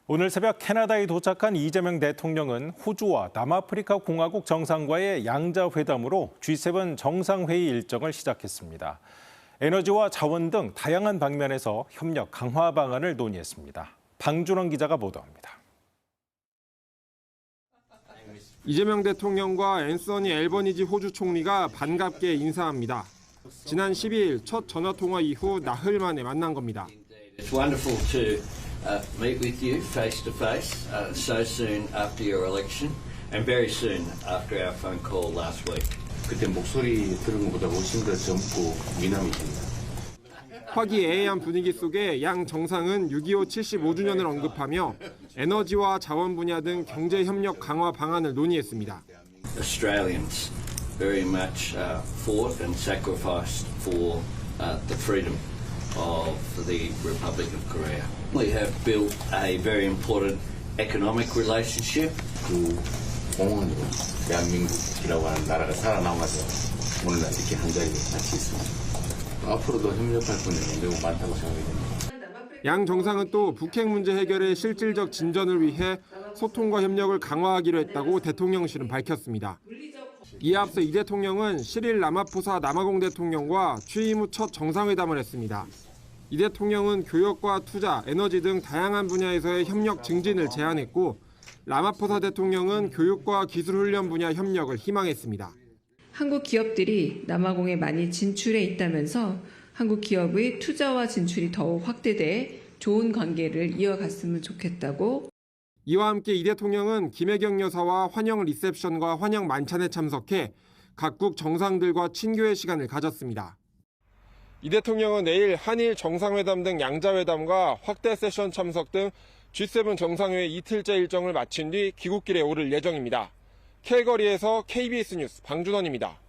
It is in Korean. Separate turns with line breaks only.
오늘 새벽 캐나다에 도착한 이재명 대통령은 호주와 남아프리카 공화국 정상과의 양자회담으로 G7 정상회의 일정을 시작했습니다. 에너지와 자원 등 다양한 방면에서 협력 강화 방안을 논의했습니다. 방준원 기자가 보도합니다.
이재명 대통령과 앤서니 앨버니지 호주 총리가 반갑게 인사합니다. 지난 12일 첫 전화통화 이후 나흘 만에 만난 겁니다.
It's wonderful to meet with you face to face so soon after your election and very soon after our phone call last week.
그때 목소리 들은 것보다 훨씬 더 젊고 미남이십니다.
화기애애한 분위기 속에 양 정상은 6.25 75주년을 언급하며 에너지와 자원 분야 등 경제 협력 강화 방안을 논의했습니다.
Australians very much fought and sacrificed for the freedom of the Republic of Korea. We have built a very important economic relationship.
그 공헌으로 대한민국이라고 하는 나라가 살아남아서 오늘날 이렇게 한 자리에 같이 있습니다. 앞으로도 협력할 분야가 매우 많다고 생각합니다.
양 정상은 또 북핵 문제 해결의 실질적 진전을 위해 소통과 협력을 강화하기로 했다고 대통령실은 밝혔습니다. 이에 앞서 이 대통령은 시릴 라마포사 남아공 대통령과 취임 후 첫 정상회담을 했습니다. 이 대통령은 교역과 투자, 에너지 등 다양한 분야에서의 협력 증진을 제안했고 라마포사 대통령은 교육과 기술훈련 분야 협력을 희망했습니다.
한국 기업들이 남아공에 많이 진출해 있다면서 한국 기업의 투자와 진출이 더욱 확대돼 좋은 관계를 이어갔으면 좋겠다고.
이와 함께 이 대통령은 김혜경 여사와 환영 리셉션과 환영 만찬에 참석해 각국 정상들과 친교의 시간을 가졌습니다. 이 대통령은 내일 한일 정상회담 등 양자회담과 확대 세션 참석 등 G7 정상회의 이틀째 일정을 마친 뒤 귀국길에 오를 예정입니다. 캘거리에서 KBS 뉴스 방준원입니다.